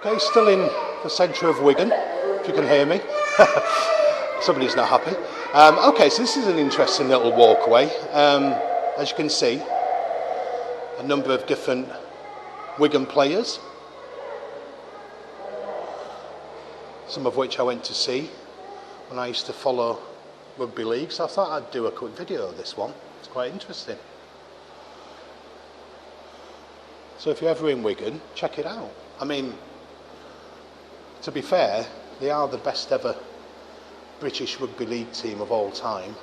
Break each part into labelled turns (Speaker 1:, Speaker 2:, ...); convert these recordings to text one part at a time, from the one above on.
Speaker 1: Okay, still in the centre of Wigan, if you can hear me. Somebody's not happy. Okay, so this is an interesting little walkway. As you can see, a number of different Wigan players, some of which I went to see when I used to follow rugby league, so I thought I'd do a quick video of this one. It's quite interesting. So if you're ever in Wigan, check it out. I mean, to be fair, they are the best ever British rugby league team of all time.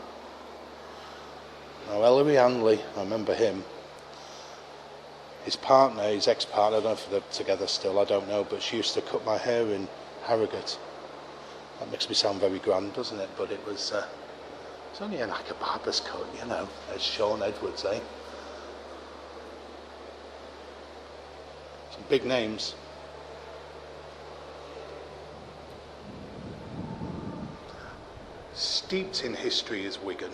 Speaker 1: Now, Ellery Hanley, I remember him. His partner, his ex-partner, I don't know if they're together still, I don't know, but she used to cut my hair in Harrogate. That makes me sound very grand, doesn't it? But it was only like a barber's cut, you know, as Sean Edwards, eh? Some big names. Steeped in history is Wigan.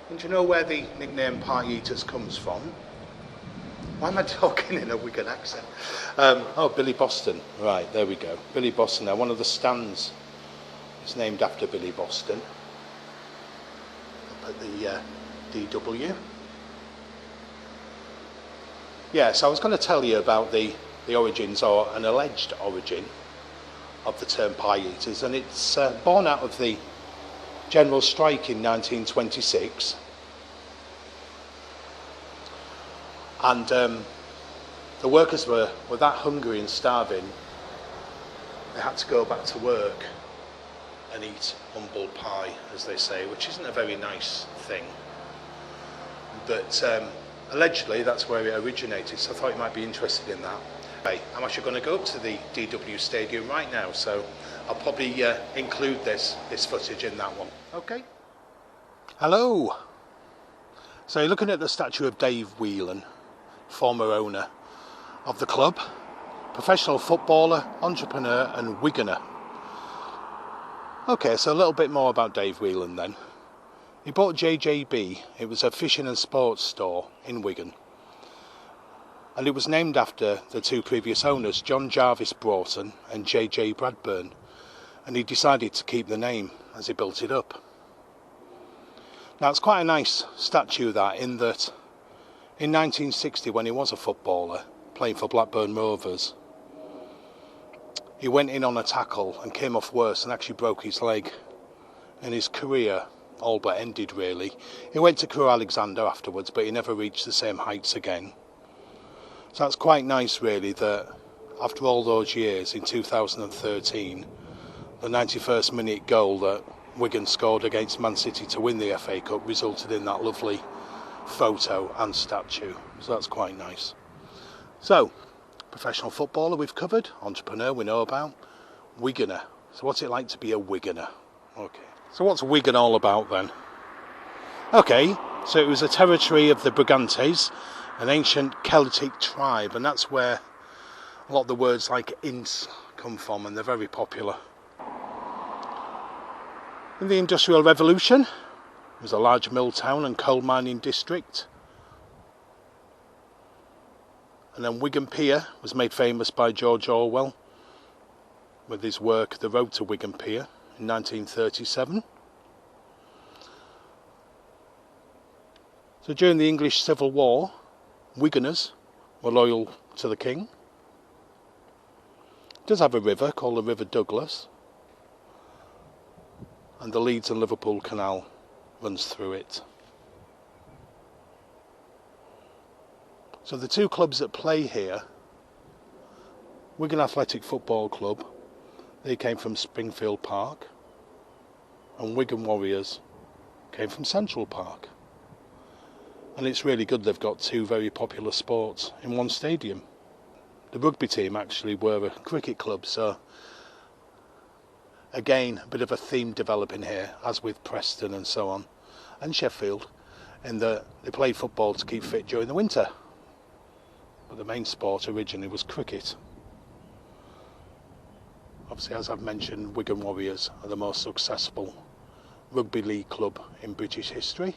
Speaker 1: And do you know where the nickname Pie Eaters comes from? Why am I talking in a Wigan accent? Oh, Billy Boston. Right, there we go. Billy Boston. Now, one of the stands is named after Billy Boston. Up at the DW. Yeah, so I was going to tell you about the origins, or an alleged origin, of the term Pie Eaters, and it's born out of the general strike in 1926. And the workers were that hungry and starving, they had to go back to work and eat humble pie, as they say, which isn't a very nice thing. But allegedly that's where it originated, so I thought you might be interested in that. Hey, I'm actually going to go up to the DW Stadium right now, so I'll probably include this footage in that one. Okay. Hello. So you're looking at the statue of Dave Whelan, former owner of the club, professional footballer, entrepreneur and Wiganer. Okay, so a little bit more about Dave Whelan then. He bought JJB, it was a fishing and sports store in Wigan. And it was named after the two previous owners, John Jarvis Broughton and J.J. Bradburn. And he decided to keep the name as he built it up. Now, it's quite a nice statue, that, in that in 1960, when he was a footballer, playing for Blackburn Rovers, he went in on a tackle and came off worse and actually broke his leg. And his career all but ended, really. He went to Crewe Alexandra afterwards, but he never reached the same heights again. So that's quite nice, really, that after all those years, in 2013, the 91st minute goal that Wigan scored against Man City to win the FA Cup resulted in that lovely photo and statue. So that's quite nice. So, professional footballer we've covered, entrepreneur we know about, Wiganer. So what's it like to be a Wiganer? Okay. So what's Wigan all about then? Okay, so it was a territory of the Brigantes, an ancient Celtic tribe, and that's where a lot of the words like ince come from, and they're very popular. In the Industrial Revolution, it was a large mill town and coal mining district. And then Wigan Pier was made famous by George Orwell with his work The Road to Wigan Pier in 1937. So during the English Civil War, Wiganers were loyal to the King. It does have a river called the River Douglas, and the Leeds and Liverpool Canal runs through it. So the two clubs that play here, Wigan Athletic Football Club, they came from Springfield Park, and Wigan Warriors came from Central Park. And it's really good they've got two very popular sports in one stadium. The rugby team actually were a cricket club, so again, a bit of a theme developing here, as with Preston and so on, and Sheffield, in that they played football to keep fit during the winter. But the main sport originally was cricket. Obviously, as I've mentioned, Wigan Warriors are the most successful rugby league club in British history.